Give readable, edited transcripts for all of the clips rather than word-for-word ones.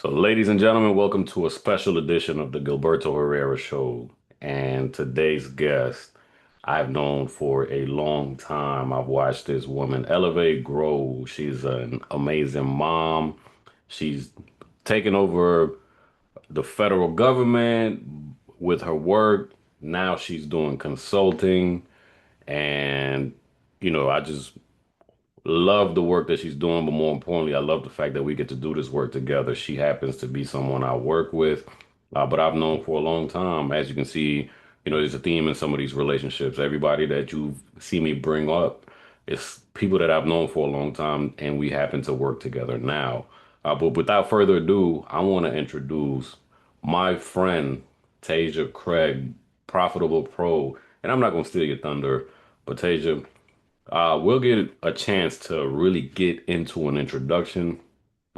So, ladies and gentlemen, welcome to a special edition of the Gilberto Herrera Show. And today's guest, I've known for a long time. I've watched this woman elevate, grow. She's an amazing mom. She's taken over the federal government with her work. Now she's doing consulting. And, I just love the work that she's doing, but more importantly, I love the fact that we get to do this work together. She happens to be someone I work with, but I've known for a long time. As you can see, there's a theme in some of these relationships. Everybody that you see me bring up is people that I've known for a long time, and we happen to work together now. But without further ado, I want to introduce my friend, Tasia Craig, Profitable Pro. And I'm not going to steal your thunder, but Tasia, we'll get a chance to really get into an introduction,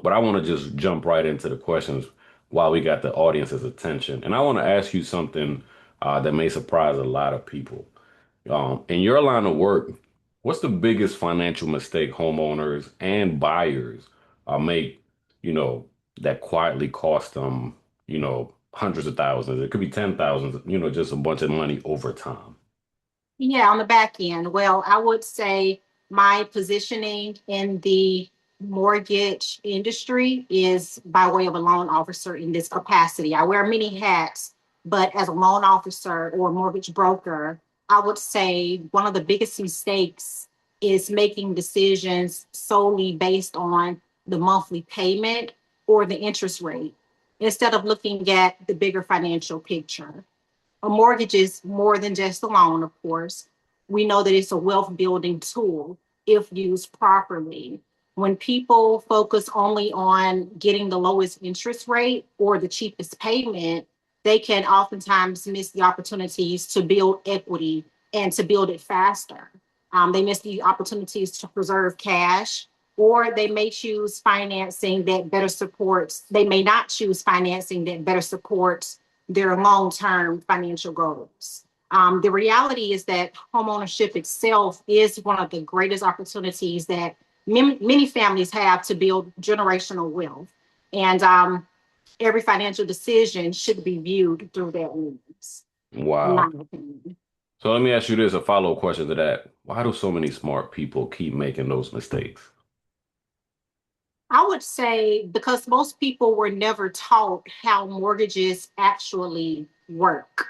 but I want to just jump right into the questions while we got the audience's attention. And I want to ask you something that may surprise a lot of people. In your line of work, what's the biggest financial mistake homeowners and buyers make, you know, that quietly cost them, hundreds of thousands? It could be 10,000, just a bunch of money over time. Yeah, on the back end. Well, I would say my positioning in the mortgage industry is by way of a loan officer in this capacity. I wear many hats, but as a loan officer or mortgage broker, I would say one of the biggest mistakes is making decisions solely based on the monthly payment or the interest rate instead of looking at the bigger financial picture. A mortgage is more than just a loan, of course. We know that it's a wealth building tool if used properly. When people focus only on getting the lowest interest rate or the cheapest payment, they can oftentimes miss the opportunities to build equity and to build it faster. They miss the opportunities to preserve cash, or they may choose financing that better supports, they may not choose financing that better supports their long-term financial goals. The reality is that homeownership itself is one of the greatest opportunities that many families have to build generational wealth. And every financial decision should be viewed through that lens, in my Wow. opinion. So let me ask you this, a follow-up question to that. Why do so many smart people keep making those mistakes? I would say because most people were never taught how mortgages actually work.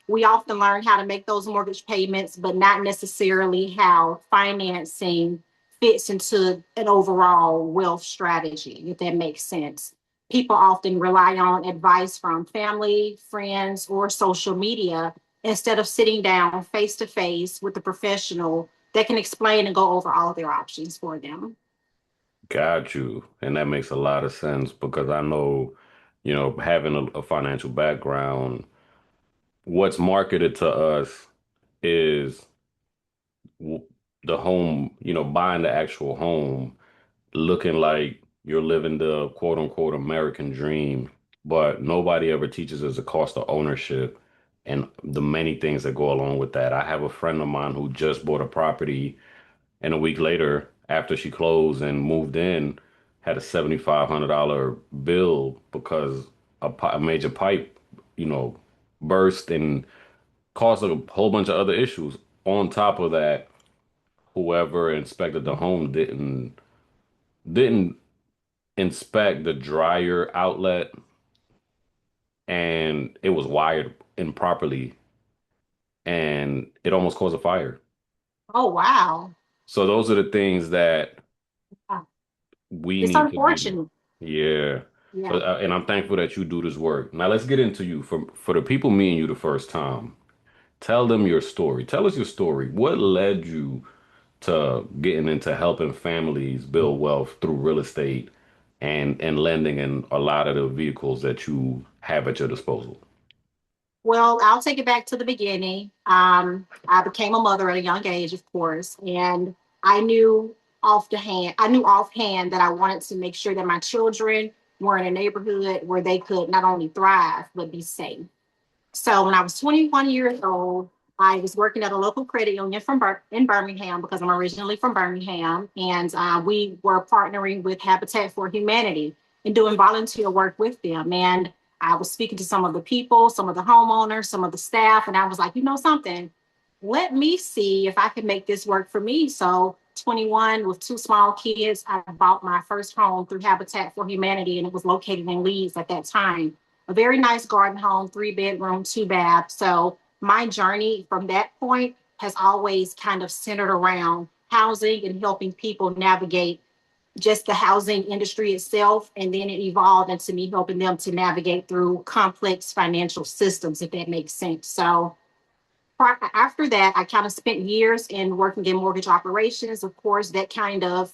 We often learn how to make those mortgage payments, but not necessarily how financing fits into an overall wealth strategy, if that makes sense. People often rely on advice from family, friends, or social media instead of sitting down face to face with a professional that can explain and go over all of their options for them. Got you. And that makes a lot of sense because I know, having a financial background, what's marketed to us is w- the home, buying the actual home, looking like you're living the quote unquote American dream, but nobody ever teaches us the cost of ownership and the many things that go along with that. I have a friend of mine who just bought a property, and a week later, after she closed and moved in, had a $7,500 bill because a major pipe, you know, burst and caused a whole bunch of other issues. On top of that, whoever inspected the home didn't inspect the dryer outlet, and it was wired improperly, and it almost caused a fire. Oh, wow. So those are the things that we It's need to be. unfortunate. Yeah. So, Yeah. and I'm thankful that you do this work. Now let's get into you. For the people meeting you the first time, tell them your story. Tell us your story. What led you to getting into helping families build wealth through real estate and lending and a lot of the vehicles that you have at your disposal? Well, I'll take it back to the beginning. I became a mother at a young age, of course, and I knew offhand that I wanted to make sure that my children were in a neighborhood where they could not only thrive but be safe. So when I was 21 years old, I was working at a local credit union in Birmingham because I'm originally from Birmingham, and we were partnering with Habitat for Humanity. and doing volunteer work with them. And I was speaking to some of the people, some of the homeowners, some of the staff, and I was like, you know something, let me see if I can make this work for me. So 21 with two small kids, I bought my first home through Habitat for Humanity, and it was located in Leeds at that time. A very nice garden home, 3 bedroom, 2 bath. So my journey from that point has always kind of centered around housing and helping people navigate just the housing industry itself. And then it evolved into me helping them to navigate through complex financial systems, if that makes sense. So after that, I kind of spent years in working in mortgage operations. Of course, that kind of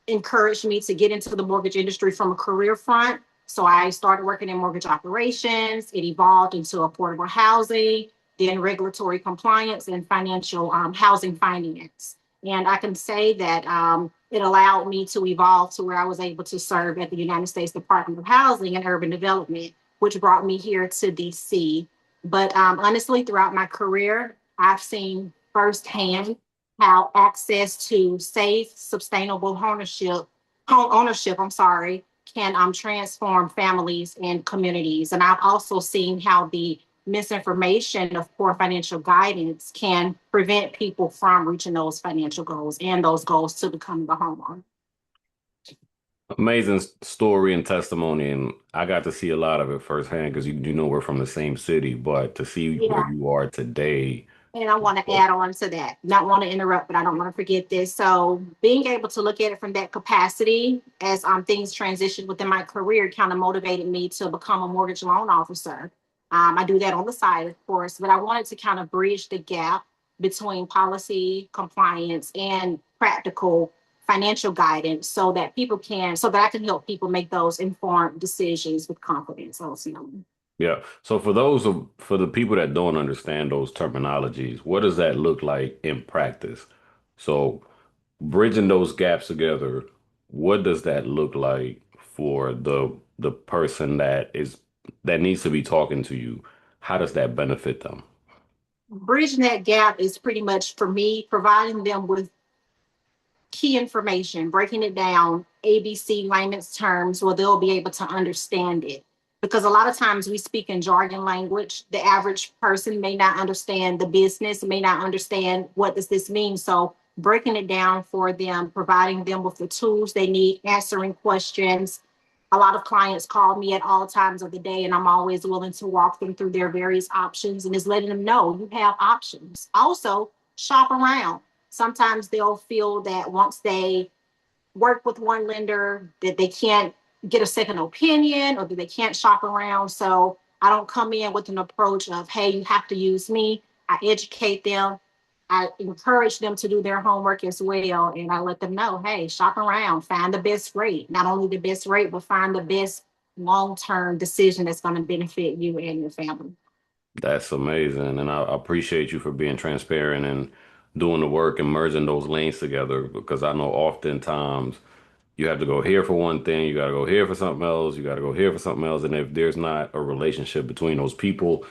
encouraged me to get into the mortgage industry from a career front. So I started working in mortgage operations. It evolved into affordable housing, then regulatory compliance and financial housing finance. And I can say that it allowed me to evolve to where I was able to serve at the United States Department of Housing and Urban Development, which brought me here to DC. But honestly, throughout my career, I've seen firsthand how access to safe, sustainable home ownership, can transform families and communities. And I've also seen how the misinformation of poor financial guidance can prevent people from reaching those financial goals and those goals to becoming a homeowner. Amazing story and testimony, and I got to see a lot of it firsthand because you know we're from the same city, but to see where Yeah. you are today. And I want to add on to that, not want to interrupt, but I don't want to forget this. So being able to look at it from that capacity as things transitioned within my career kind of motivated me to become a mortgage loan officer. I do that on the side, of course, but I wanted to kind of bridge the gap between policy, compliance, and practical financial guidance so that I can help people make those informed decisions with confidence ultimately. Yeah. So for the people that don't understand those terminologies, what does that look like in practice? So bridging those gaps together, what does that look like for the person that needs to be talking to you? How does that benefit them? Bridging that gap is pretty much for me providing them with key information, breaking it down, ABC layman's terms, where they'll be able to understand it. Because a lot of times we speak in jargon language. The average person may not understand the business, may not understand what does this mean. So breaking it down for them, providing them with the tools they need, answering questions. A lot of clients call me at all times of the day, and I'm always willing to walk them through their various options and is letting them know you have options. Also, shop around. Sometimes they'll feel that once they work with one lender that they can't get a second opinion or that they can't shop around. So I don't come in with an approach of, hey, you have to use me. I educate them. I encourage them to do their homework as well. And I let them know, hey, shop around, find the best rate, not only the best rate, but find the best long-term decision that's going to benefit you and your family. That's amazing. And I appreciate you for being transparent and doing the work and merging those lanes together because I know oftentimes you have to go here for one thing, you got to go here for something else, you got to go here for something else. And if there's not a relationship between those people,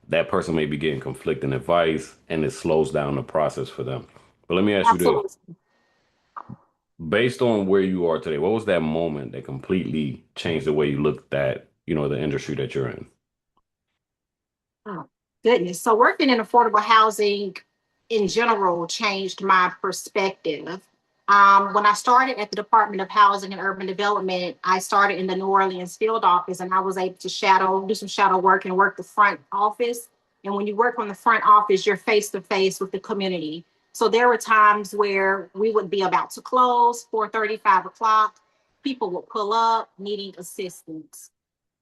that person may be getting conflicting advice and it slows down the process for them. But let me ask you this. Absolutely. Based on where you are today, what was that moment that completely changed the way you looked at, the industry that you're in? Oh, goodness. So working in affordable housing in general changed my perspective. When I started at the Department of Housing and Urban Development, I started in the New Orleans field office and I was able to do some shadow work and work the front office. And when you work on the front office, you're face to face with the community. So there were times where we would be about to close, 4:30, 5 o'clock. People would pull up needing assistance.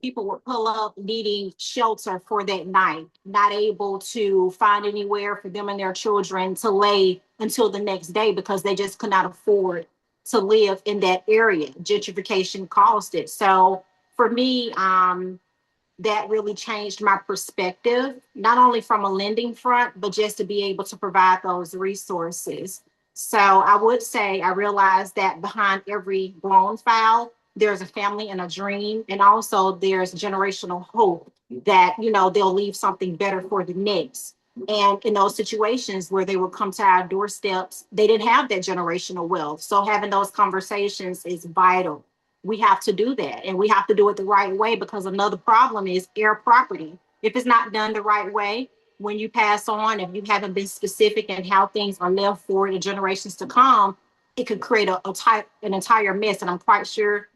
People would pull up needing shelter for that night, not able to find anywhere for them and their children to lay until the next day because they just could not afford to live in that area. Gentrification caused it. So for me, that really changed my perspective, not only from a lending front, but just to be able to provide those resources. So I would say I realized that behind every loan file, there's a family and a dream. And also there's generational hope that, they'll leave something better for the next. And in those situations where they would come to our doorsteps, they didn't have that generational wealth. So having those conversations is vital. we have to do that, and we have to do it the right way, because another problem is heir property. If it's not done the right way, when you pass on, if you haven't been specific in how things are left for the generations to come, it could create an entire mess. And I'm quite sure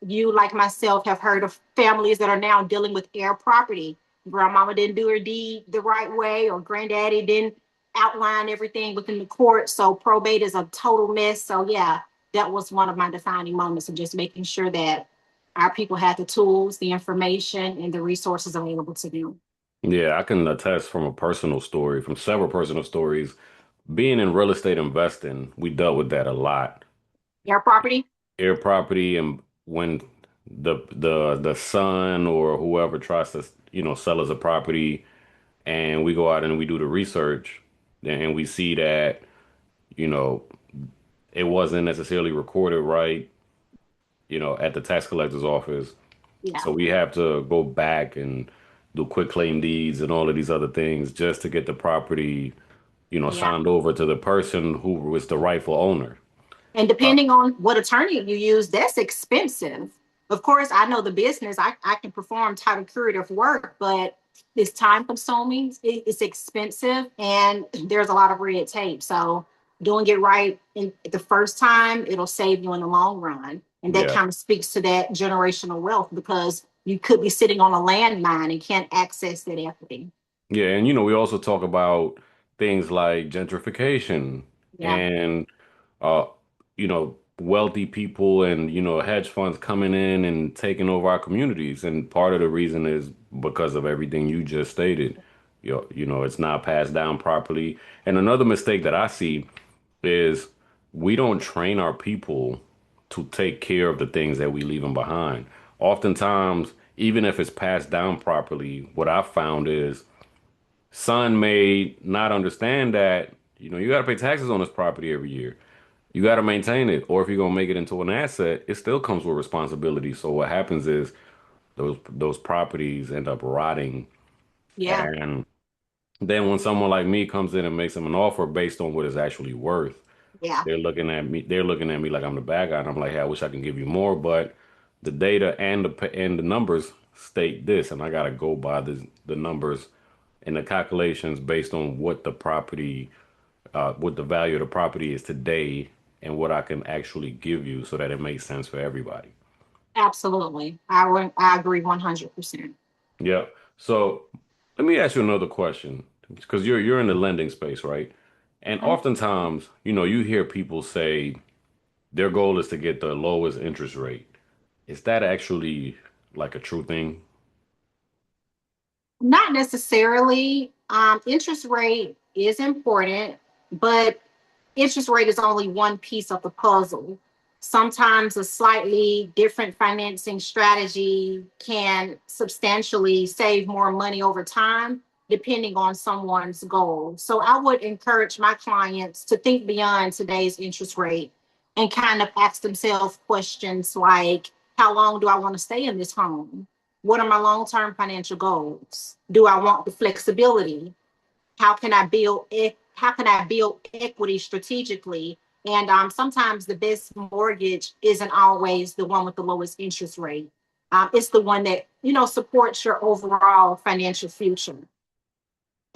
you, like myself, have heard of families that are now dealing with heir property. Grandmama didn't do her deed the right way, or granddaddy didn't outline everything within the court. So probate is a total mess. So yeah, that was one of my defining moments of just making sure that our people had the tools, the information, and the resources available to them. Yeah, I can attest from a personal story, from several personal stories. Being in real estate investing, we dealt with that a lot. Heir property? Air property, and when the son or whoever tries to, sell us a property, and we go out and we do the research, and we see that, you know, it wasn't necessarily recorded right, at the tax collector's office. Yeah, So we have to go back and do quick claim deeds and all of these other things just to get the property, yeah. signed over to the person who was the rightful owner. And Uh, depending on what attorney you use, that's expensive. Of course, I know the business. I can perform title curative work, but it's time consuming, it's expensive, and there's a lot of red tape. So doing it right in the first time, it'll save you in the long run. And that yeah. kind of speaks to that generational wealth, because you could be sitting on a landmine and can't access that equity. Yeah, and we also talk about things like gentrification Yeah, and wealthy people and hedge funds coming in and taking over our communities. And part of the reason is because of everything you just stated. It's not passed down properly. And another mistake that I see is we don't train our people to take care of the things that we leave them behind. Oftentimes, even if it's passed down properly, what I've found is son may not understand that, you got to pay taxes on this property every year. You got to maintain it. Or if you're going to make it into an asset, it still comes with responsibility. So what happens is those properties end up rotting. yeah, And then when someone like me comes in and makes them an offer based on what it's actually worth, yeah. they're looking at me like I'm the bad guy. And I'm like, hey, I wish I can give you more, but the data and the numbers state this, and I got to go by the numbers and the calculations based on what the value of the property is today and what I can actually give you so that it makes sense for everybody. Absolutely. I agree 100%. Yeah. So let me ask you another question because you're in the lending space, right? And oftentimes, you hear people say their goal is to get the lowest interest rate. Is that actually like a true thing? Not necessarily. Interest rate is important, but interest rate is only one piece of the puzzle. Sometimes a slightly different financing strategy can substantially save more money over time, depending on someone's goal. So I would encourage my clients to think beyond today's interest rate and kind of ask themselves questions like, how long do I want to stay in this home? What are my long-term financial goals? Do I want the flexibility? How can I build equity strategically? And sometimes the best mortgage isn't always the one with the lowest interest rate. It's the one that supports your overall financial future.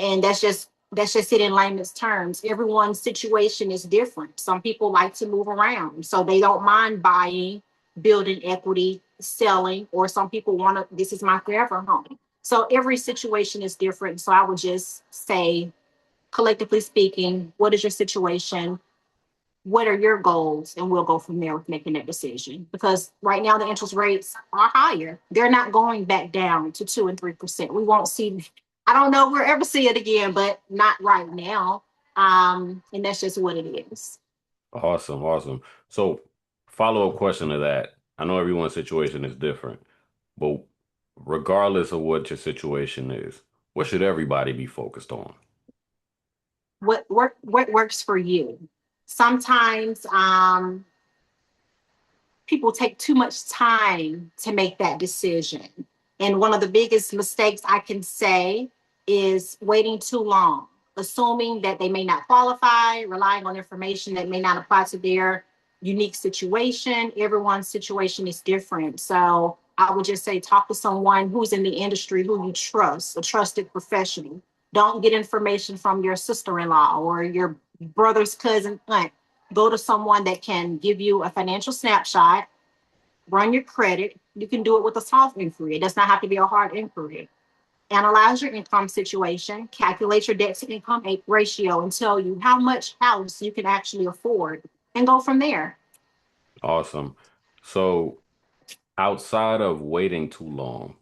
And that's just it in layman's terms. Everyone's situation is different. Some people like to move around, so they don't mind buying, building equity, selling, or some people want to, this is my forever home. So every situation is different. So I would just say, collectively speaking, what is your situation? What are your goals? And we'll go from there with making that decision. Because right now the interest rates are higher. They're not going back down to 2 and 3%. We won't see, I don't know if we'll ever see it again, but not right now. And that's just what it is. Awesome, awesome. So, follow-up question to that. I know everyone's situation is different, but regardless of what your situation is, what should everybody be focused on? What works for you? Sometimes people take too much time to make that decision. And one of the biggest mistakes I can say is waiting too long, assuming that they may not qualify, relying on information that may not apply to their unique situation. Everyone's situation is different. So I would just say talk to someone who's in the industry who you trust, a trusted professional. Don't get information from your sister-in-law or your brother's cousin, aunt. Go to someone that can give you a financial snapshot, run your credit. You can do it with a soft inquiry. It does not have to be a hard inquiry. Analyze your income situation, calculate your debt to income ratio, and tell you how much house you can actually afford, and go from there. Awesome. So outside of waiting too long,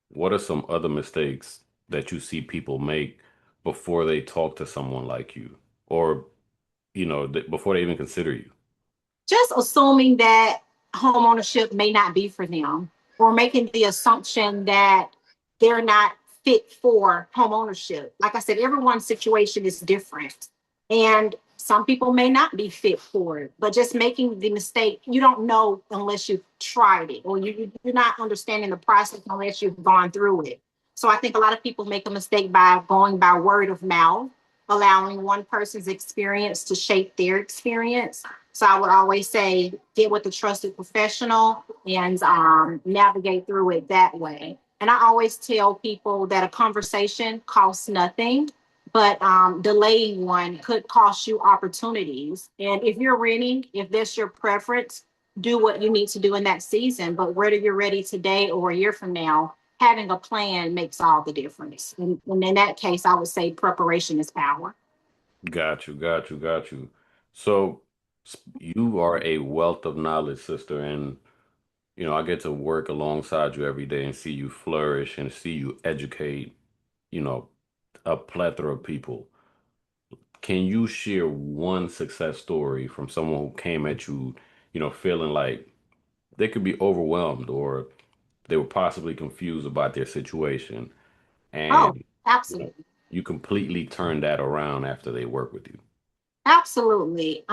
what are some other mistakes that you see people make before they talk to someone like you, or before they even consider you? Just assuming that home ownership may not be for them, or making the assumption that they're not fit for home ownership. Like I said, everyone's situation is different, and some people may not be fit for it. But just making the mistake, you don't know unless you've tried it, or you're not understanding the process unless you've gone through it. So I think a lot of people make a mistake by going by word of mouth, allowing one person's experience to shape their experience. So I would always say get with a trusted professional and navigate through it that way. And I always tell people that a conversation costs nothing, but delaying one could cost you opportunities. And if you're renting, if that's your preference, do what you need to do in that season. But whether you're ready today or a year from now, having a plan makes all the difference. And in that case, I would say preparation is power. Got you, got you, got you. So you are a wealth of knowledge, sister, and I get to work alongside you every day and see you flourish and see you educate, you know, a plethora of people. Can you share one success story from someone who came at you, feeling like they could be overwhelmed or they were possibly confused about their situation, Oh, and you know, absolutely. you completely turned that around after they work with you? Absolutely.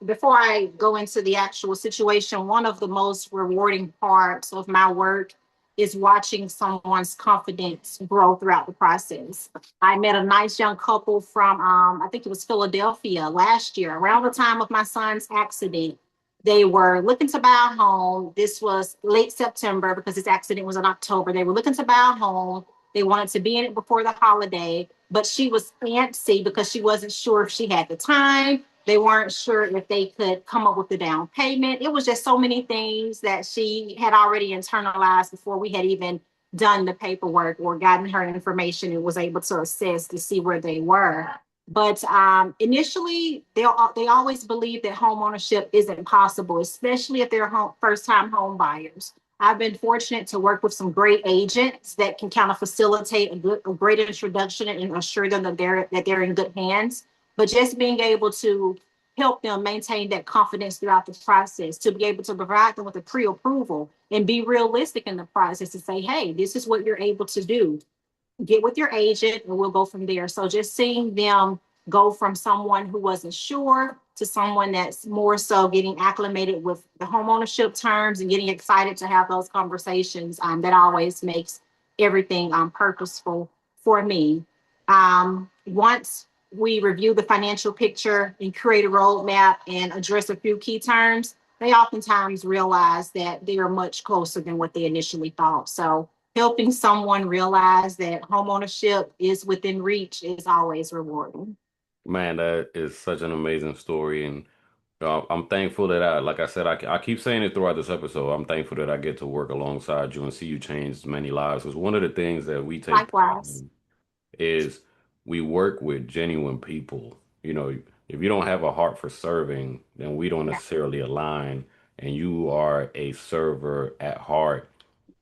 Before I go into the actual situation, one of the most rewarding parts of my work is watching someone's confidence grow throughout the process. I met a nice young couple from, I think it was Philadelphia last year, around the time of my son's accident. They were looking to buy a home. This was late September because this accident was in October. They were looking to buy a home. They wanted to be in it before the holiday, but she was antsy because she wasn't sure if she had the time. They weren't sure if they could come up with the down payment. It was just so many things that she had already internalized before we had even done the paperwork or gotten her information and was able to assess to see where they were. But initially, they always believe that home ownership isn't possible, especially if they're first time home buyers. I've been fortunate to work with some great agents that can kind of facilitate a great introduction and assure them that they're in good hands. But just being able to help them maintain that confidence throughout the process, to be able to provide them with a pre-approval and be realistic in the process to say, hey, this is what you're able to do. Get with your agent and we'll go from there. So just seeing them go from someone who wasn't sure to someone that's more so getting acclimated with the home ownership terms and getting excited to have those conversations, that always makes everything purposeful for me. Once we review the financial picture and create a roadmap and address a few key terms, they oftentimes realize that they are much closer than what they initially thought. So helping someone realize that homeownership is within reach is always rewarding. Man, that is such an amazing story, and I'm thankful that like I said, I keep saying it throughout this episode. I'm thankful that I get to work alongside you and see you change many lives. Because one of the things that we take pride Likewise. in is we work with genuine people. If you don't have a heart for serving, then we don't Yeah. necessarily align. And you are a server at heart.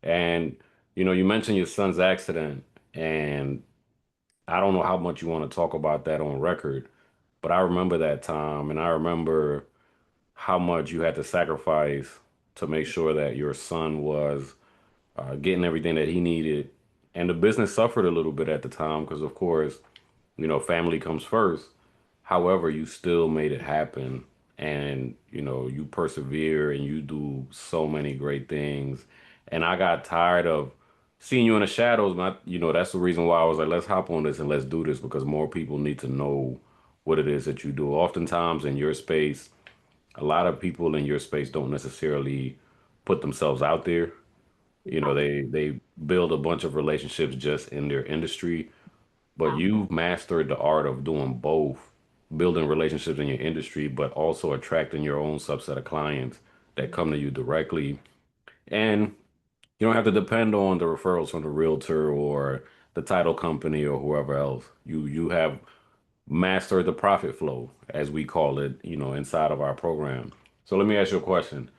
And you mentioned your son's accident, and I don't know how much you want to talk about that on record, but I remember that time, and I remember how much you had to sacrifice to make sure that your son was getting everything that he needed. And the business suffered a little bit at the time because, of course, family comes first. However, you still made it happen. And, you persevere and you do so many great things. And I got tired of seeing you in the shadows. Man, that's the reason why I was like, let's hop on this and let's do this because more people need to know what it is that you do. Oftentimes in your space, a lot of people in your space don't necessarily put themselves out there. You know, they build a bunch of relationships just in their industry, but you've mastered the art of doing both, building relationships in your industry, but also attracting your own subset of clients that come to you directly. And you don't have to depend on the referrals from the realtor or the title company or whoever else. You have mastered the profit flow, as we call it, inside of our program. So let me ask you a question.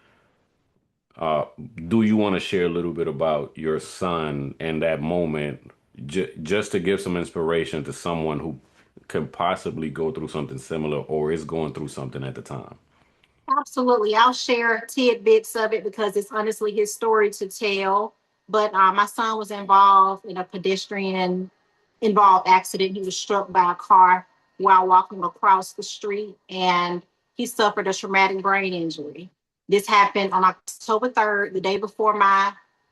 Uh, do you want to share a little bit about your son and that moment, just to give some inspiration to someone who could possibly go through something similar or is going through something at the time? Absolutely. I'll share tidbits of it because it's honestly his story to tell. But my son was involved in a pedestrian involved accident. He was struck by a car while walking across the street and he suffered a traumatic brain injury. This happened on October 3rd, the day before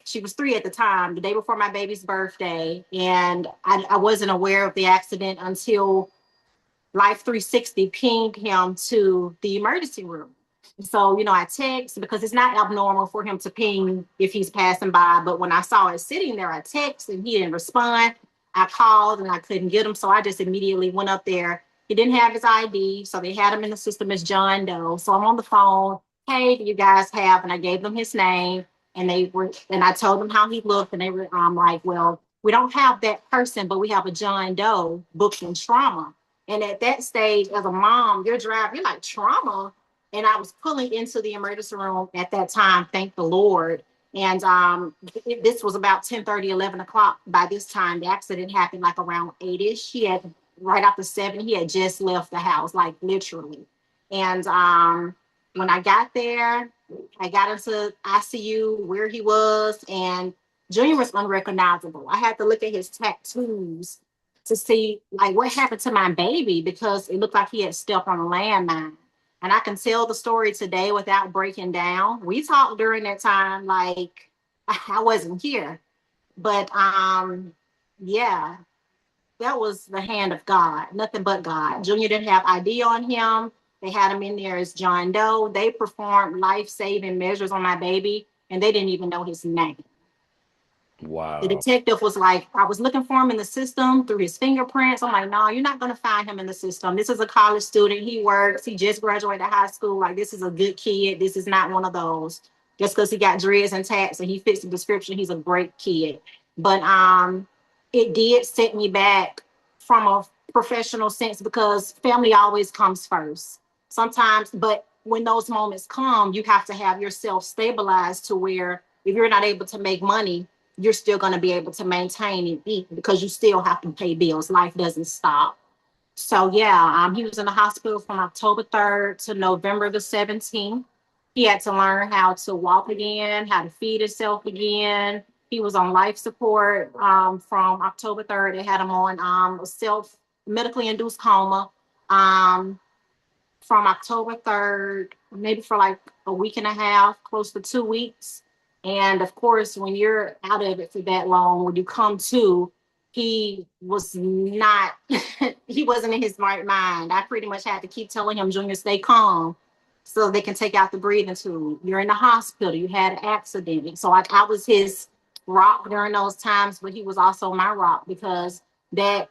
she was 3 at the time, the day before my baby's birthday. And I wasn't aware of the accident until Life 360 pinged him to the emergency room. So, I text because it's not abnormal for him to ping if he's passing by. But when I saw it sitting there, I text and he didn't respond. I called and I couldn't get him. So I just immediately went up there. He didn't have his ID. So they had him in the system as John Doe. So I'm on the phone. Hey, do you guys have? And I gave them his name and I told them how he looked. And they were like, well, we don't have that person, but we have a John Doe booked in trauma. And at that stage, as a mom, you're like trauma. And I was pulling into the emergency room at that time, thank the Lord. And this was about 10:30, 11 o'clock. By this time, the accident happened like around 8-ish. He had, right after 7, he had just left the house, like literally. And when I got there, I got into ICU where he was, and Junior was unrecognizable. I had to look at his tattoos to see like what happened to my baby because it looked like he had stepped on a landmine. And I can tell the story today without breaking down. We talked during that time like I wasn't here. But yeah, that was the hand of God, nothing but God. Junior didn't have ID on him. They had him in there as John Doe. They performed life-saving measures on my baby, and they didn't even know his name. The Wow. detective was like, I was looking for him in the system through his fingerprints. I'm like, no, you're not going to find him in the system. This is a college student. He works. He just graduated high school. Like, this is a good kid. This is not one of those. Just because he got dreads and tats and he fits the description, he's a great kid. But it did set me back from a professional sense because family always comes first. Sometimes, but when those moments come, you have to have yourself stabilized to where if you're not able to make money, you're still going to be able to maintain and eat because you still have to pay bills. Life doesn't stop. So yeah, he was in the hospital from October 3rd to November the 17th. He had to learn how to walk again, how to feed himself again. He was on life support from October 3rd. They had him on a self medically induced coma um, from October 3rd, maybe for like a week and a half, close to 2 weeks. And of course, when you're out of it for that long, when you come to, he was not, he wasn't in his right mind. I pretty much had to keep telling him, Junior, stay calm so they can take out the breathing tube. You're in the hospital, you had an accident. So I was his rock during those times, but he was also my rock because that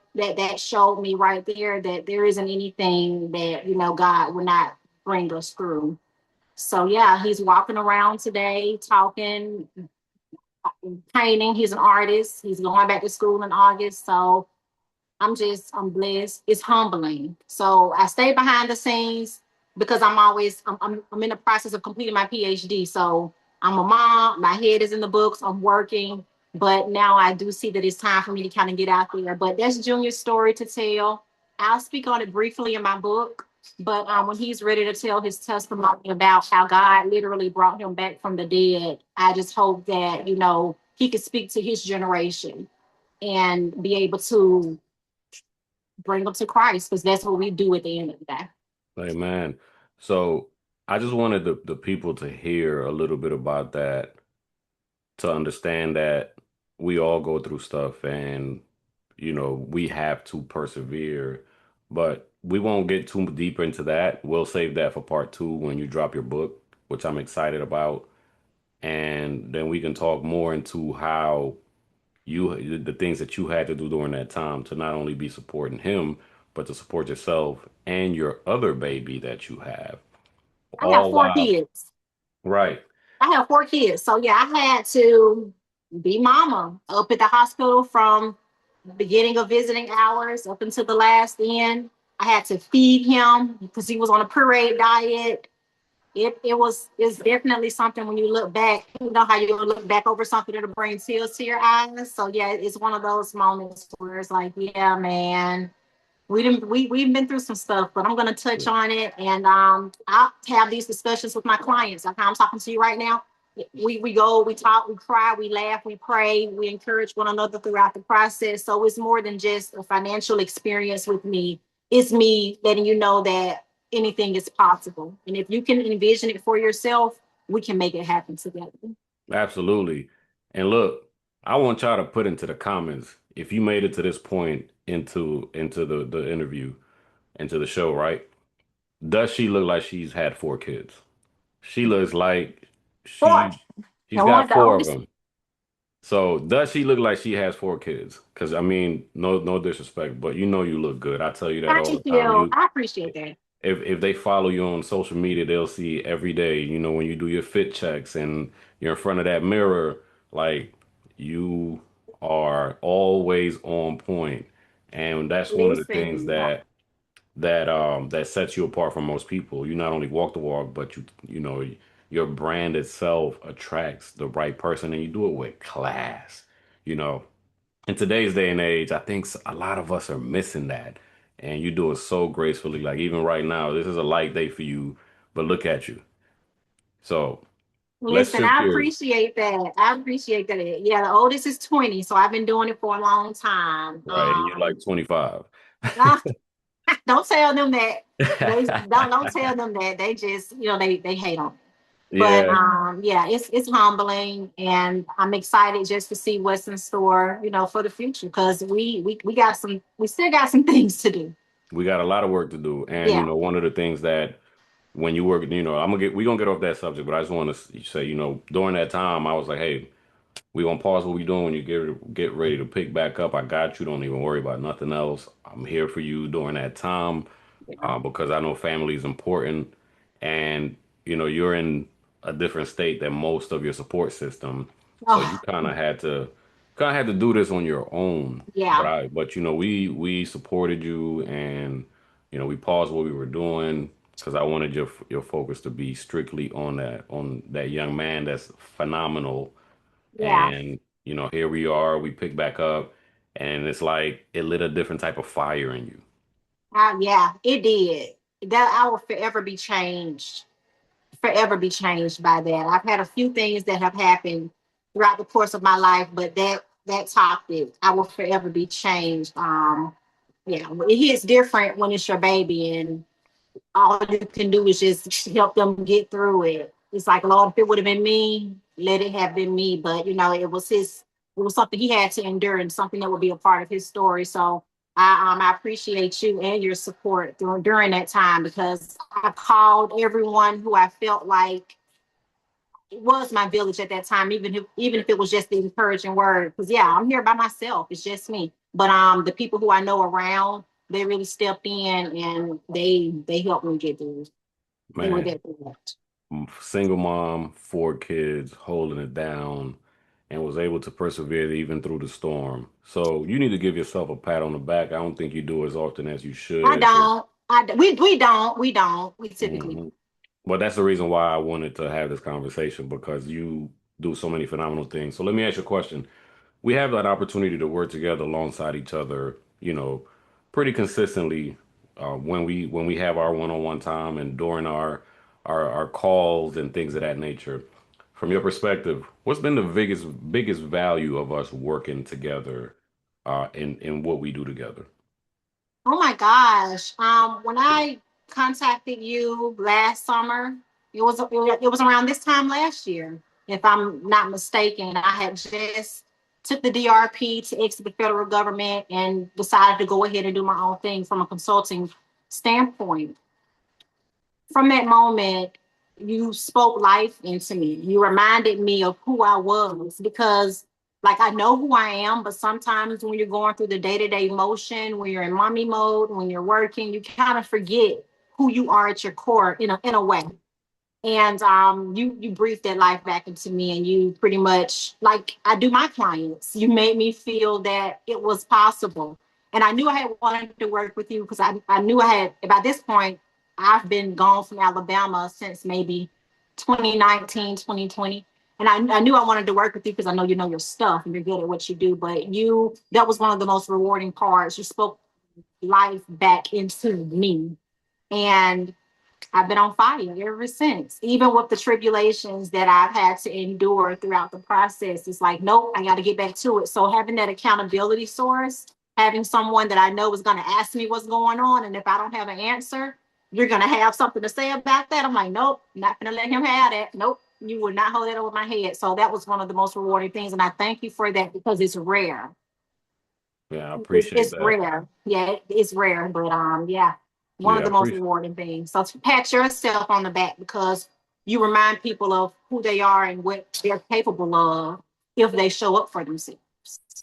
showed me right there that there isn't anything that God would not bring us through. So yeah, he's walking around today, talking, painting. He's an artist. He's going back to school in August. So I'm blessed. It's humbling. So I stay behind the scenes because I'm in the process of completing my PhD. So I'm a mom. My head is in the books. I'm working, but now I do see that it's time for me to kind of get out there. But that's Junior's story to tell. I'll speak on it briefly in my book. But when he's ready to tell his testimony about how God literally brought him back from the dead, I just hope that he could speak to his generation and be able to bring them to Christ because that's what we do at the end of the day. Amen. So I just wanted the people to hear a little bit about that, to understand that we all go through stuff and we have to persevere. But we won't get too deep into that. We'll save that for part two when you drop your book, which I'm excited about. And then we can talk more into how the things that you had to do during that time to not only be supporting him, but to support yourself and your other baby that you have. I have All four while, kids. right. I have four kids. So yeah, I had to be mama up at the hospital from the beginning of visiting hours up until the last end. I had to feed him because he was on a pureed diet. It's definitely something when you look back, you know how you look back over something that'll bring tears to your eyes. So yeah, it's one of those moments where it's like, yeah, man, we've been through some stuff, but I'm gonna touch on it, and I'll have these discussions with my clients. Like how I'm talking to you right now. We go, we talk, we cry, we laugh, we pray, we encourage one another throughout the process. So it's more than just a financial experience with me. It's me letting you know that anything is possible. And if you can envision it for yourself, we can make it happen together. Absolutely. And look, I want y'all to put into the comments if you made it to this point into the interview, into the show, right? Does she look like she's had four kids? She looks like Four. she's And one, got the four of oldest. them. So does she look like she has four kids? Because I mean, no disrespect, but you know you look good. I tell you that all Thank the time. you. I appreciate that. If they follow you on social media, they'll see every day, you know, when you do your fit checks and you're in front of that mirror, like you are always on point. And that's one of the things Listen, that sets you apart from most people. You not only walk the walk, but you know, your brand itself attracts the right person and you do it with class, you know. In today's day and age, I think a lot of us are missing that. And you do it so gracefully. Like even right now, this is a light day for you, but look at you. So let's listen, shift I gears, appreciate that. I appreciate that. Yeah, the oldest is 20, so I've been doing it for a long time. right? And you're like 25. Ah, don't tell them that. They don't tell them that. They just, they hate on me. But Yeah, yeah, it's humbling, and I'm excited just to see what's in store, for the future because we still got some things to do. we got a lot of work to do. And you Yeah. know, one of the things that when you work, you know, we're gonna get off that subject, but I just want to say, you know, during that time, I was like, hey, we're gonna pause what we're doing when you get ready to pick back up. I got you. Don't even worry about nothing else. I'm here for you during that time. Because I know family is important, and you know you're in a different state than most of your support system, so you Oh, kind of had to do this on your own. yeah. But you know we supported you, and you know we paused what we were doing because I wanted your focus to be strictly on that young man that's phenomenal, Yeah. and you know here we are, we pick back up, and it's like it lit a different type of fire in you. Yeah, it did. That I will forever be changed by that. I've had a few things that have happened throughout the course of my life, but that topic, I will forever be changed. Yeah, it hits different when it's your baby, and all you can do is just help them get through it. It's like, Lord, if it would have been me, let it have been me. But it was something he had to endure and something that would be a part of his story. So I appreciate you and your support during that time because I called everyone who I felt like it was my village at that time, even if it was just the encouraging word. Because yeah, I'm here by myself. It's just me. But the people who I know around, they really stepped in and they helped me get through. They were Man, there for that. single mom, four kids, holding it down, and was able to persevere even through the storm. So you need to give yourself a pat on the back. I don't think you do as often as you I should. don't. We typically Mhm. But that's the reason why I wanted to have this conversation because you do so many phenomenal things. So let me ask you a question. We have that opportunity to work together alongside each other, you know, pretty consistently when we have our one-on-one time and during our calls and things of that nature. From your perspective, what's been the biggest value of us working together in what we do together? Oh my gosh. When I contacted you last summer, it was around this time last year, if I'm not mistaken. I had just took the DRP to exit the federal government and decided to go ahead and do my own thing from a consulting standpoint, from that moment, you spoke life into me. You reminded me of who I was because, like, I know who I am, but sometimes when you're going through the day to day motion, when you're in mommy mode, when you're working, you kind of forget who you are at your core in a way. And you breathed that life back into me, and you pretty much, like I do my clients, you made me feel that it was possible. And I knew I had wanted to work with you because I knew I had, by this point, I've been gone from Alabama since maybe 2019, 2020. And I knew I wanted to work with you because I know you know your stuff and you're good at what you do. But that was one of the most rewarding parts. You spoke life back into me. And I've been on fire ever since. Even with the tribulations that I've had to endure throughout the process, it's like, nope, I got to get back to it. So having that accountability source, having someone that I know is going to ask me what's going on, and if I don't have an answer, you're going to have something to say about that. I'm like, nope, not going to let him have that. Nope, you would not hold that over my head. So that was one of the most rewarding things, and I thank you for that because it's rare. Yeah, I appreciate It's that. rare. Yeah, it's rare, but yeah, one of Yeah, I the most appreciate. rewarding things. So to pat yourself on the back because you remind people of who they are and what they're capable of if they show up for themselves.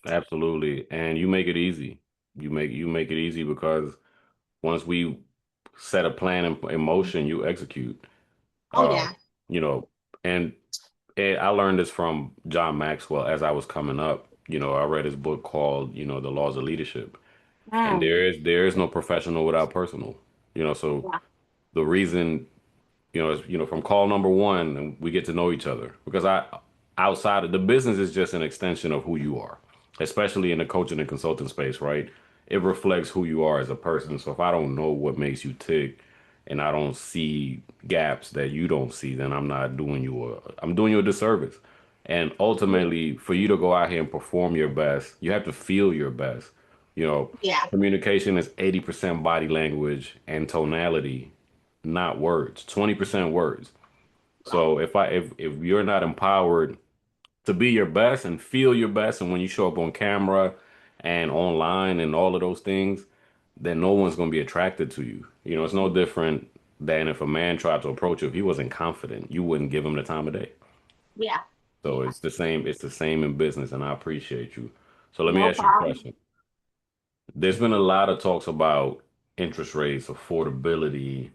Absolutely. And you make it easy. You make it easy because once we set a plan in motion, you execute. Oh Uh, yeah. you know, and, and I learned this from John Maxwell as I was coming up. I read his book called, The Laws of Leadership. And Mm, there is no professional without personal. So yeah. the reason from call number one, and we get to know each other because outside of the business is just an extension of who you are, especially in the coaching and consulting space, right? It reflects who you are as a person. So if I don't know what makes you tick and I don't see gaps that you don't see, then I'm doing you a disservice. And ultimately, for you to go out here and perform your best, you have to feel your best. You know, Yeah. Communication is 80% body language and tonality, not words, 20% words. So if you're not empowered to be your best and feel your best, and when you show up on camera and online and all of those things, then no one's going to be attracted to you. It's no different than if a man tried to approach you. If he wasn't confident, you wouldn't give him the time of day. Yeah. So Yeah. it's the same in business, and I appreciate you. So let me No ask you a problem. question. There's been a lot of talks about interest rates, affordability,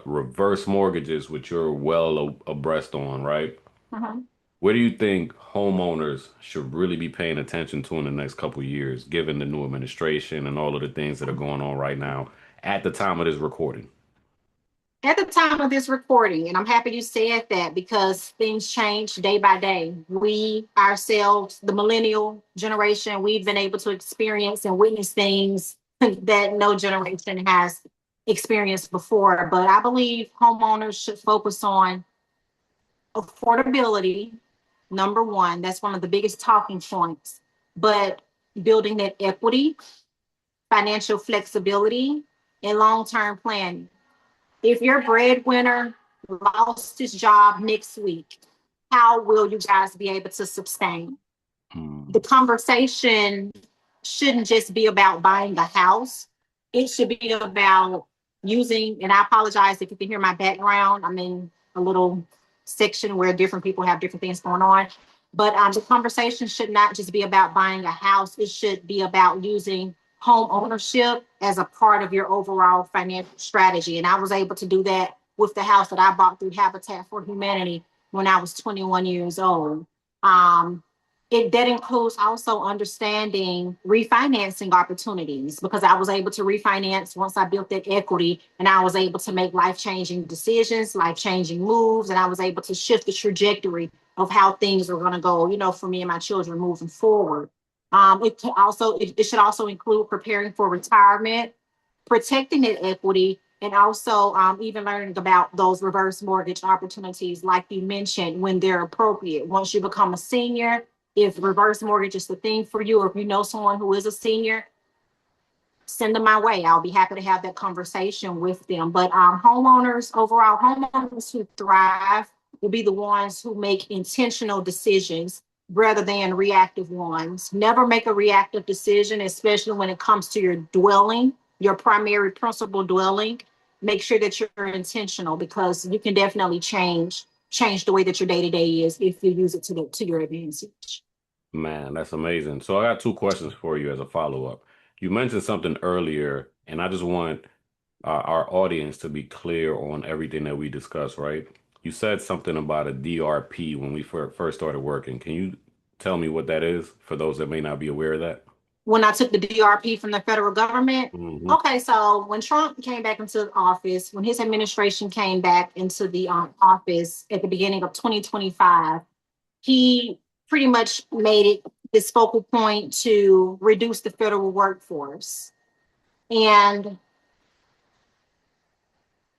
reverse mortgages, which you're well abreast on, right? Mhm. What do you think homeowners should really be paying attention to in the next couple of years, given the new administration and all of the things that are going on right now at the time of this recording? At the time of this recording, and I'm happy you said that because things change day by day. We ourselves, the millennial generation, we've been able to experience and witness things that no generation has experienced before. But I believe homeowners should focus on affordability, number one. That's one of the biggest talking points. But building that equity, financial flexibility, and long term planning. If your breadwinner lost his job next week, how will you guys be able to sustain? The Hmm. conversation shouldn't just be about buying a house. It should be about using, and I apologize if you can hear my background. I'm in a little section where different people have different things going on. But the conversation should not just be about buying a house. It should be about using home ownership as a part of your overall financial strategy. And I was able to do that with the house that I bought through Habitat for Humanity when I was 21 years old. Um, that includes also understanding refinancing opportunities because I was able to refinance once I built that equity and I was able to make life-changing decisions, life-changing moves, and I was able to shift the trajectory of how things are going to go, for me and my children moving forward. It should also include preparing for retirement, protecting that equity, and also even learning about those reverse mortgage opportunities, like you mentioned, when they're appropriate. Once you become a senior, if reverse mortgage is the thing for you, or if you know someone who is a senior, send them my way. I'll be happy to have that conversation with them. But homeowners who thrive will be the ones who make intentional decisions rather than reactive ones. Never make a reactive decision, especially when it comes to your dwelling. your primary principal dwelling, make sure that you're intentional, because you can definitely change the way that your day to day is if you use it to your advantage. Man, that's amazing. So I got two questions for you as a follow-up. You mentioned something earlier, and I just want our audience to be clear on everything that we discussed, right? You said something about a DRP when we first started working. Can you tell me what that is for those that may not be aware of that? When I took the DRP from the federal government. Hmm. Okay, so when Trump came back into office, when his administration came back into the office at the beginning of 2025, he pretty much made it this focal point to reduce the federal workforce. And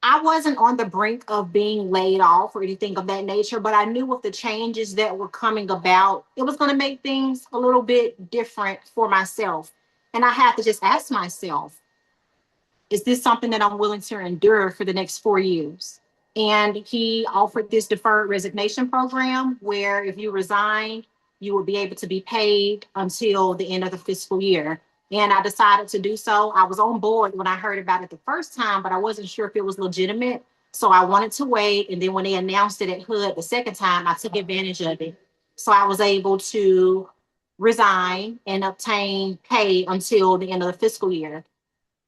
I wasn't on the brink of being laid off or anything of that nature, but I knew with the changes that were coming about, it was going to make things a little bit different for myself. And I had to just ask myself, is this something that I'm willing to endure for the next 4 years? And he offered this deferred resignation program where if you resign, you will be able to be paid until the end of the fiscal year. And I decided to do so. I was on board when I heard about it the first time, but I wasn't sure if it was legitimate. So I wanted to wait. And then when they announced it at HUD the second time, I took advantage of it. So I was able to resign and obtain pay until the end of the fiscal year.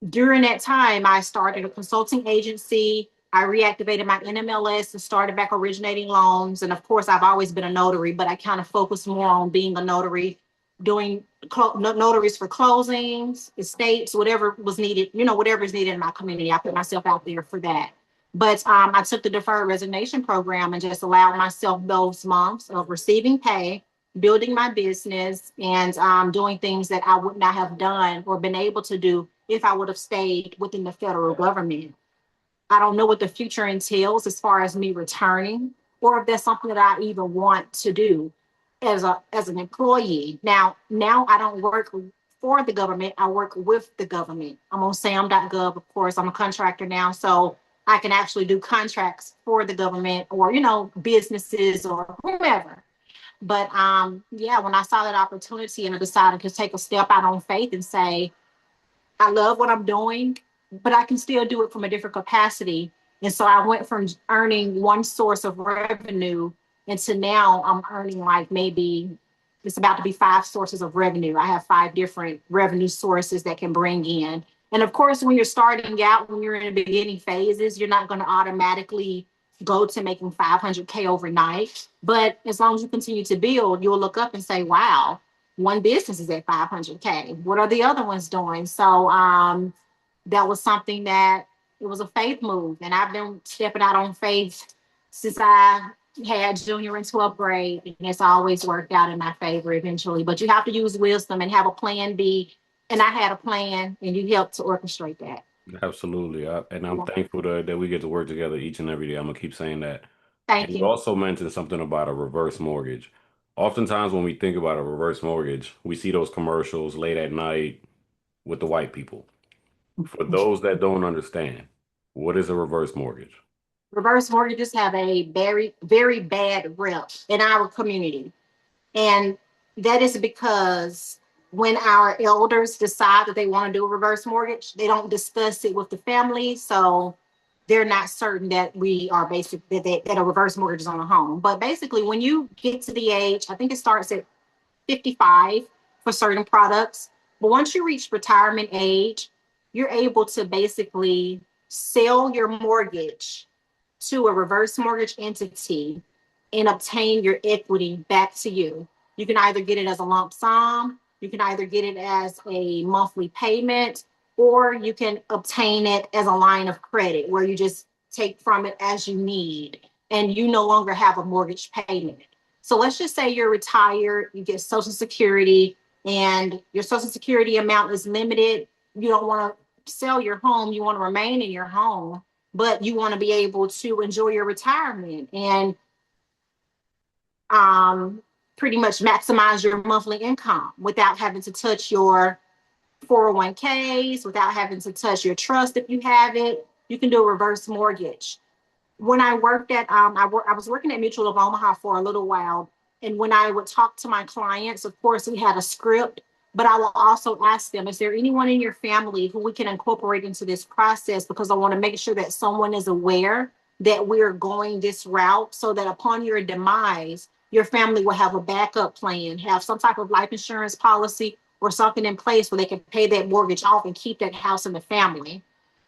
During that time, I started a consulting agency. I reactivated my NMLS and started back originating loans. And of course, I've always been a notary, but I kind of focused more on being a notary, doing notaries for closings, estates, whatever was needed, whatever is needed in my community. I put myself out there for that. But I took the deferred resignation program and just allowed myself those months of receiving pay, building my business, and doing things that I would not have done or been able to do if I would have stayed within the federal government. I don't know what the future entails as far as me returning, or if that's something that I even want to do as an employee. Now I don't work for the government. I work with the government. I'm on sam.gov, of course. I'm a contractor now, so I can actually do contracts for the government or businesses or whomever. But yeah, when I saw that opportunity and I decided to take a step out on faith and say, I love what I'm doing, but I can still do it from a different capacity. And so I went from earning one source of revenue into now I'm earning like maybe it's about to be five sources of revenue. I have five different revenue sources that can bring in. And of course, when you're starting out, when you're in the beginning phases, you're not going to automatically go to making 500K overnight. But as long as you continue to build, you'll look up and say, wow, one business is at 500K. What are the other ones doing? So that was something that it was a faith move. And I've been stepping out on faith since I had junior and 12th grade. And it's always worked out in my favor eventually. But you have to use wisdom and have a plan B. And I had a plan, and you helped to orchestrate that. Absolutely. And I'm Yeah. thankful that we get to work together each and every day. I'm gonna keep saying that. Thank And you you. also mentioned something about a reverse mortgage. Oftentimes, when we think about a reverse mortgage, we see those commercials late at night with the white people. For those that don't understand, what is a reverse mortgage? Reverse mortgages have a very, very bad rep in our community. And that is because when our elders decide that they want to do a reverse mortgage, they don't discuss it with the family. So they're not certain that we are basic that a reverse mortgage is on a home. But basically, when you get to the age, I think it starts at 55 for certain products. But once you reach retirement age, you're able to basically sell your mortgage to a reverse mortgage entity and obtain your equity back to you. You can either get it as a lump sum, you can either get it as a monthly payment, or you can obtain it as a line of credit where you just take from it as you need and you no longer have a mortgage payment. So let's just say you're retired, you get Social Security, and your Social Security amount is limited. You don't want to sell your home, you want to remain in your home, but you want to be able to enjoy your retirement and um, pretty much maximize your monthly income without having to touch your 401ks, without having to touch your trust if you have it. You can do a reverse mortgage. When I worked at, I was working at Mutual of Omaha for a little while. And when I would talk to my clients, of course, we had a script But I will also ask them, is there anyone in your family who we can incorporate into this process? Because I want to make sure that someone is aware that we're going this route so that upon your demise, your family will have a backup plan, have some type of life insurance policy or something in place where they can pay that mortgage off and keep that house in the family.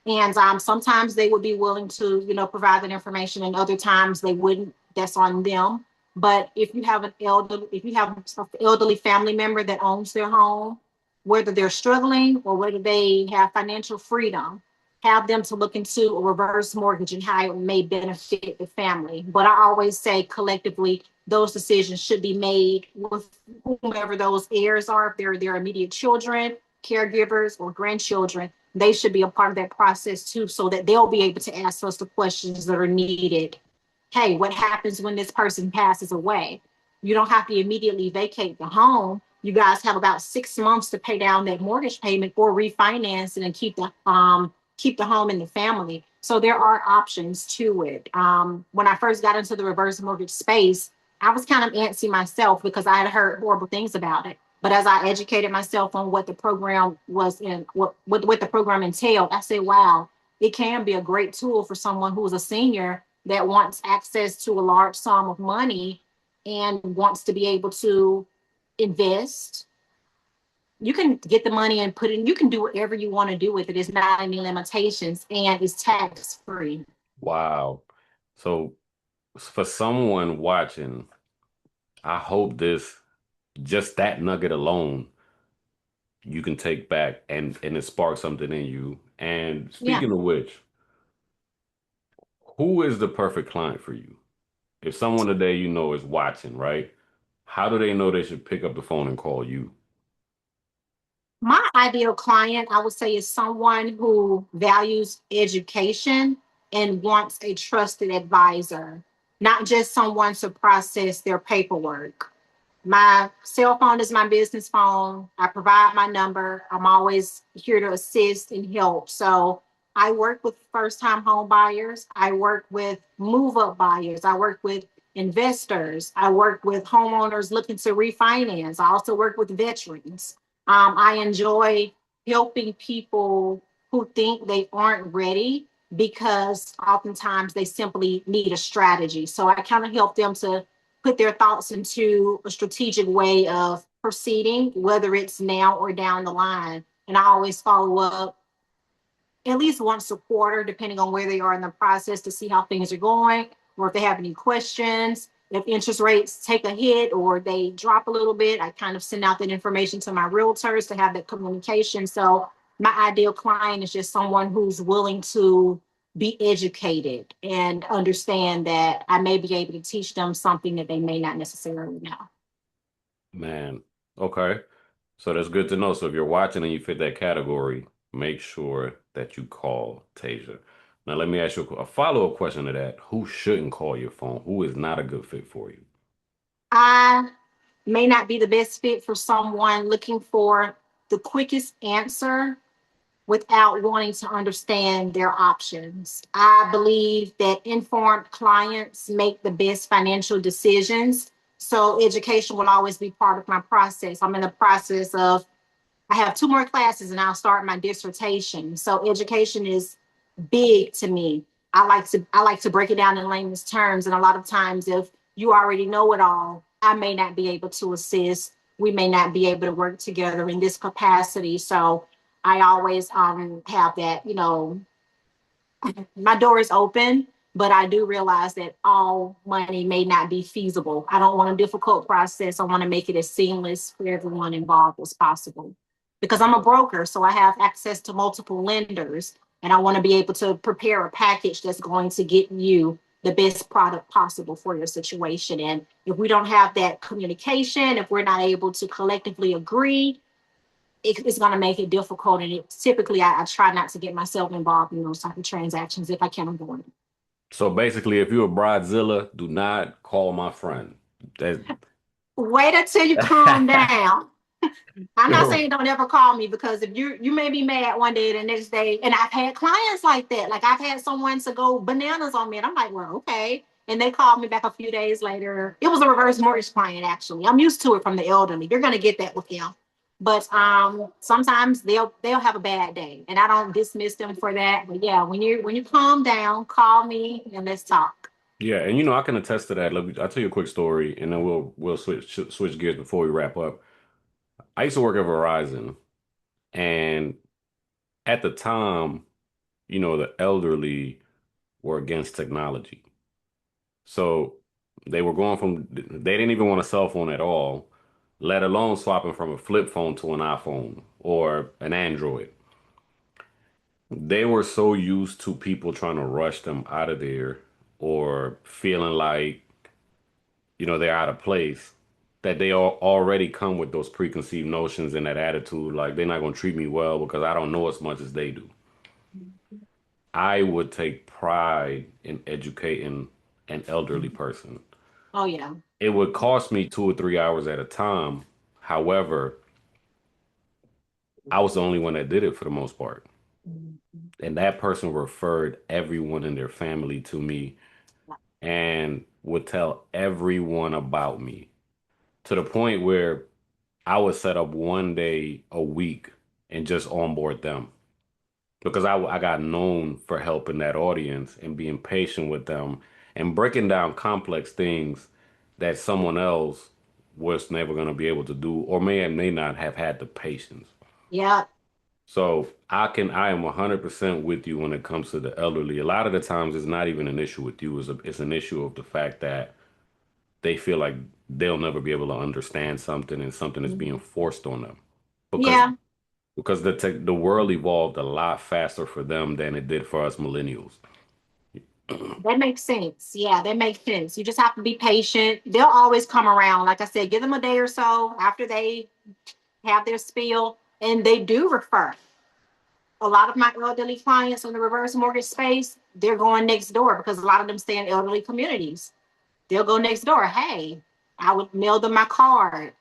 And sometimes they would be willing to, provide that information, and other times they wouldn't. That's on them. But if you have an elderly family member that owns their home, whether they're struggling or whether they have financial freedom, have them to look into a reverse mortgage and how it may benefit the family. But I always say collectively, those decisions should be made with whomever those heirs are, if they're their immediate children, caregivers, or grandchildren. They should be a part of that process too, so that they'll be able to ask us the questions that are needed. Hey, what happens when this person passes away? You don't have to immediately vacate the home. You guys have about 6 months to pay down that mortgage payment or refinance it and keep the home in the family. So there are options to it. When I first got into the reverse mortgage space, I was kind of antsy myself because I had heard horrible things about it. But as I educated myself on what the program was and what the program entailed, I said, wow, it can be a great tool for someone who is a senior that wants access to a large sum of money and wants to be able to invest. You can get the money and put it in, you can do whatever you want to do with it. It's not any limitations and it's tax free. Wow. So for someone watching, I hope this, just that nugget alone, you can take back and it sparks something in you. And Yeah. speaking of which, who is the perfect client for you? If someone today you know is watching, right? How do they know they should pick up the phone and call you? My ideal client, I would say, is someone who values education and wants a trusted advisor, not just someone to process their paperwork. My cell phone is my business phone. I provide my number. I'm always here to assist and help. So I work with first time home buyers. I work with move up buyers. I work with investors. I work with homeowners looking to refinance. I also work with veterans. I enjoy helping people who think they aren't ready because oftentimes they simply need a strategy. So I kind of help them to put their thoughts into a strategic way of proceeding, whether it's now or down the line. And I always follow up at least once a quarter, depending on where they are in the process, to see how things are going, or if they have any questions. If interest rates take a hit or they drop a little bit, I kind of send out that information to my realtors to have that communication. So my ideal client is just someone who's willing to be educated and understand that I may be able to teach them something that they may not necessarily know. Man, okay. So that's good to know. So if you're watching and you fit that category, make sure that you call Tasia. Now, let me ask you a follow-up question to that. Who shouldn't call your phone? Who is not a good fit for you? I may not be the best fit for someone looking for the quickest answer without wanting to understand their options. I believe that informed clients make the best financial decisions. So education will always be part of my process. I'm in the process of, I have 2 more classes and I'll start my dissertation. So education is big to me. I like to break it down in layman's terms. And a lot of times if you already know it all, I may not be able to assist. We may not be able to work together in this capacity. So I always have that, my door is open, but I do realize that all money may not be feasible. I don't want a difficult process. I want to make it as seamless for everyone involved as possible. Because I'm a broker, so I have access to multiple lenders, and I want to be able to prepare a package that's going to get you the best product possible for your situation. And if we don't have that communication, if we're not able to collectively agree, it's going to make it difficult. And typically, I try not to get myself involved in those type of transactions if I can avoid it. So basically, if you're a bridezilla, do not call my friend. That, Wait until you calm down. I'm not saying don't ever call me, because if you may be mad one day, the next day, and I've had clients like that. Like I've had someone to go bananas on me, and I'm like, well, okay. And they called me back a few days later. It was a reverse mortgage client, actually. I'm used to it from the elderly. You're going to get that with them. But sometimes they'll have a bad day, and I don't dismiss them for that. But yeah, when you calm down, call me and let's talk. Yeah, and you know I can attest to that. I'll tell you a quick story, and then we'll switch gears before we wrap up. I used to work at Verizon, and at the time, you know, the elderly were against technology. So they were going from, they didn't even want a cell phone at all, let alone swapping from a flip phone to an iPhone or an Android. They were so used to people trying to rush them out of there or feeling like, you know, they're out of place that they all already come with those preconceived notions and that attitude, like they're not going to treat me well because I don't know as much as they do. I would take pride in educating an elderly person. Oh yeah. It would cost me 2 or 3 hours at a time. However, I was the only one that did it for the most part. And that person referred everyone in their family to me and would tell everyone about me to the point where I would set up 1 day a week and just onboard them because I got known for helping that audience and being patient with them and breaking down complex things that someone else was never going to be able to do or may not have had the patience. Yeah. So I am 100% with you when it comes to the elderly. A lot of the times it's not even an issue with you. It's an issue of the fact that they feel like they'll never be able to understand something and something is being forced on them because Yeah. the world evolved a lot faster for them than it did for us millennials. That makes sense. Yeah, that makes sense. You just have to be patient. They'll always come around. Like I said, give them a day or so after they have their spiel, and they do refer. A lot of my elderly clients in the reverse mortgage space, they're going next door because a lot of them stay in elderly communities. They'll go next door. Hey, I would mail them my card,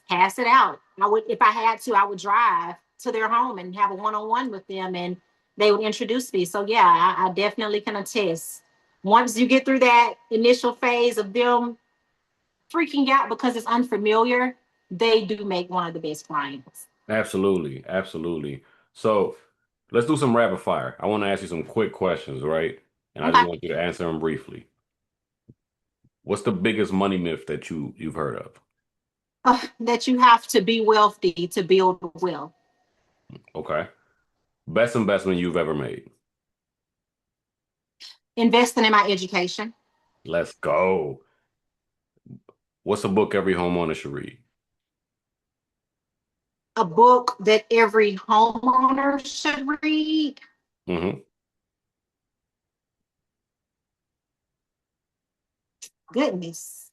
pass it out. I would, if I had to, I would drive to their home and have a one-on-one with them, and they would introduce me. So yeah, I definitely can attest. Once you get through that initial phase of them freaking out because it's unfamiliar, they do make one of the best clients. Absolutely, absolutely. So let's do some rapid fire. I want to ask you some quick questions, right? And I just Okay. want you to answer them briefly. What's the biggest money myth that you've heard of? That you have to be wealthy to build wealth. Okay. Best investment you've ever made. Investing in my education. Let's go. What's a book every homeowner should read? A book that every homeowner should read. Hmm. Goodness.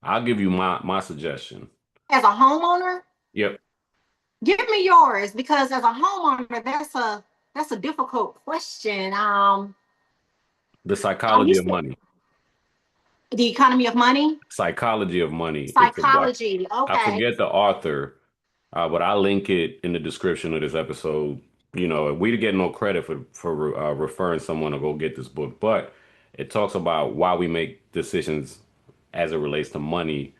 I'll give you my suggestion. As a homeowner, Yep. give me yours because as a homeowner, that's a difficult question. The I Psychology used of to Money. the economy of money, Psychology of Money. It's about, psychology. I Okay. forget the author, but I link it in the description of this episode. You know, we get no credit for referring someone to go get this book, but it talks about why we make decisions as it relates to money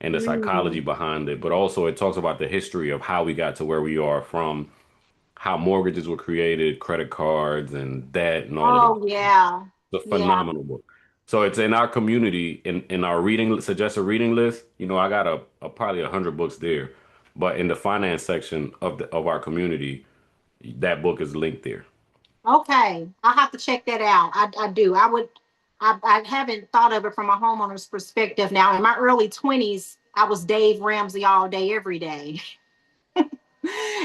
and the psychology Mm. behind it. But also, it talks about the history of how we got to where we are from how mortgages were created, credit cards, and debt, and all of those Oh things. yeah, It's a yeah. phenomenal book. So it's in our community, in our reading suggested reading list. You know, I got a probably 100 books there, but in the finance section of our community, that book is linked there. Okay, I'll have to check that out. I do. I would. I haven't thought of it from a homeowner's perspective. Now, in my early 20s, I was Dave Ramsey all day, every day.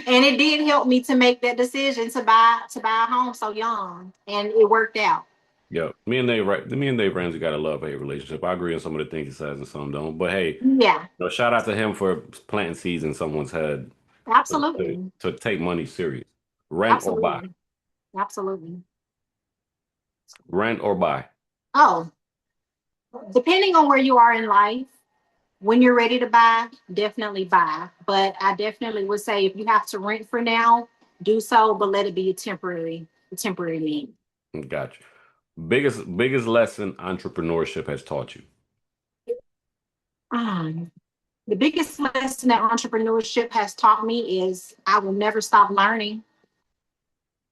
And it did help me to make that decision to buy a home so young, and it worked out. Yeah, me and Dave Ramsey got a love-hate relationship. I agree on some of the things he says and some don't. But hey, Yeah, shout out to him for planting seeds in someone's head absolutely, to take money serious, rent or buy, absolutely, absolutely. rent or buy. Oh, depending on where you are in life, when you're ready to buy, definitely buy. But I definitely would say if you have to rent for now, do so, but let it be a temporary need. Got you. Biggest lesson entrepreneurship has taught you. The biggest lesson that entrepreneurship has taught me is I will never stop learning.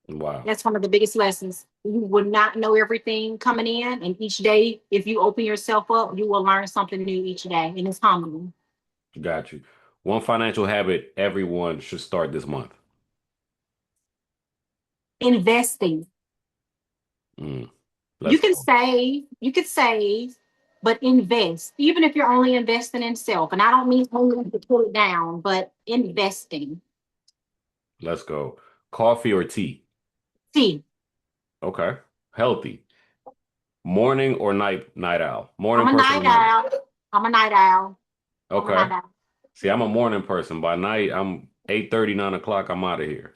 Wow. That's one of the biggest lessons. You will not know everything coming in, and each day, if you open yourself up, you will learn something new each day, and it's humbling. Got you. One financial habit everyone should start this month. Investing. Mm, You let's can go. save, but invest, even if you're only investing in self. And I don't mean only to pull it down, but investing. Let's go. Coffee or tea? See, Okay. Healthy. Morning or night owl? I'm Morning a person night or night? owl. I'm a night owl. I'm a Okay. night owl. See, I'm a morning person. By night, I'm 8:30, 9 o'clock, I'm out of here.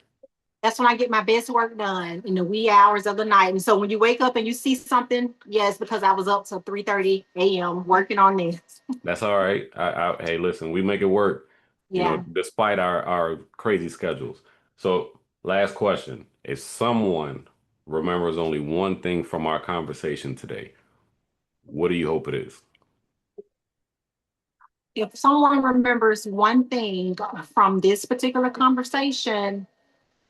That's when I get my best work done in the wee hours of the night. And so when you wake up and you see something, yes, because I was up till 3:30 a.m. working on this. That's all right. Hey, listen, we make it work, Yeah. despite our crazy schedules. So, last question. If someone remembers only one thing from our conversation today, what do you hope it is? If someone remembers one thing from this particular conversation,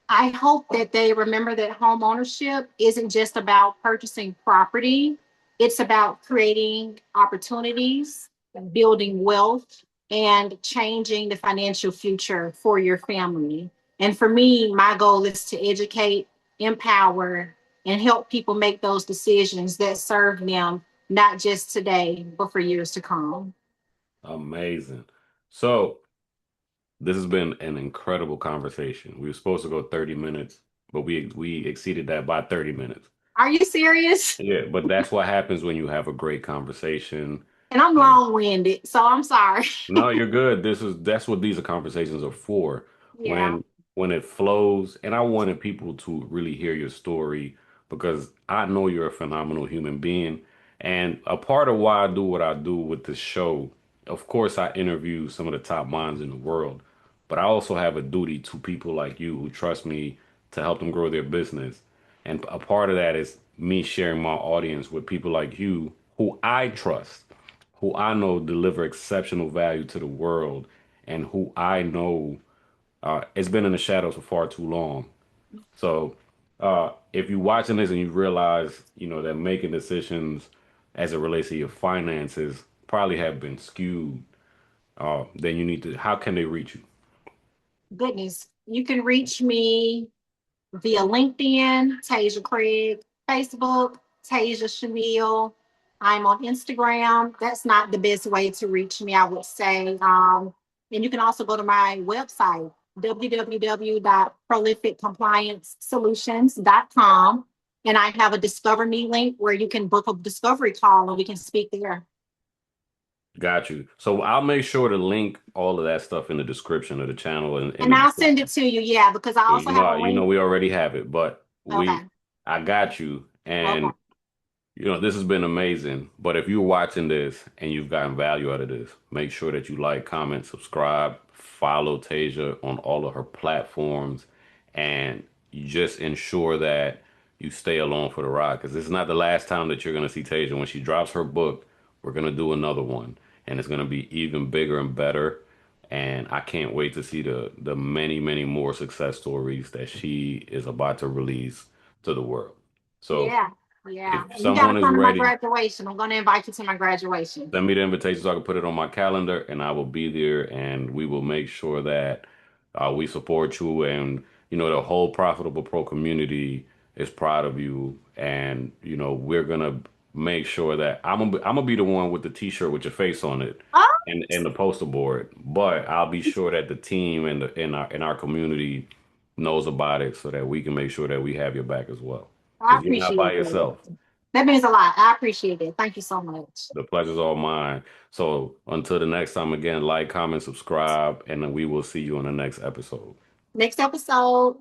I hope that they remember that home ownership isn't just about purchasing property. It's about creating opportunities, building wealth, and changing the financial future for your family. And for me, my goal is to educate, empower, and help people make those decisions that serve them not just today, but for years to come. Amazing. So, this has been an incredible conversation. We were supposed to go 30 minutes, but we exceeded that by 30 minutes. Are you serious? Yeah, but that's what happens when you have a great conversation. And I'm And long winded, so I'm sorry. no, you're good. That's what these conversations are for. Yeah. When when it flows, and I wanted people to really hear your story because I know you're a phenomenal human being. And a part of why I do what I do with this show, of course, I interview some of the top minds in the world, but I also have a duty to people like you who trust me to help them grow their business. And a part of that is me sharing my audience with people like you who I trust, who I know deliver exceptional value to the world, and who I know has been in the shadows for far too long. So, if you're watching this and you realize, that making decisions as it relates to your finances probably have been skewed, then you need to, how can they reach you? Goodness. You can reach me via LinkedIn, Tasia Craig, Facebook, Tasia Shamil. I'm on Instagram. That's not the best way to reach me, I would say. And you can also go to my website, www.prolificcompliancesolutions.com. And I have a Discover Me link where you can book a discovery call and we can speak there. Got you. So I'll make sure to link all of that stuff in the description of the channel and in And the I'll send description. it to you, yeah, because I also have a link. We already have it, but Okay. I got you. Okay. And this has been amazing. But if you're watching this and you've gotten value out of this, make sure that you like, comment, subscribe, follow Tasia on all of her platforms, and you just ensure that you stay along for the ride. Because this is not the last time that you're going to see Tasia. When she drops her book, we're going to do another one, and it's going to be even bigger and better. And I can't wait to see the many, many more success stories that she is about to release to the world. So Yeah. Yeah. if And you got to someone is come to my ready, graduation. I'm going to invite you to my graduation. send me the invitation so I can put it on my calendar and I will be there and we will make sure that we support you and the whole Profitable Pro community is proud of you and we're gonna make sure that I'm gonna be the one with the t-shirt with your face on it Oh, and the poster board, but I'll be sure that the team and in our community knows about it so that we can make sure that we have your back as well I because you're not by appreciate that. yourself. That means a lot. I appreciate it. Thank you so much. The pleasure's all mine. So until the next time, again, like, comment, subscribe, and then we will see you on the next episode. Next episode.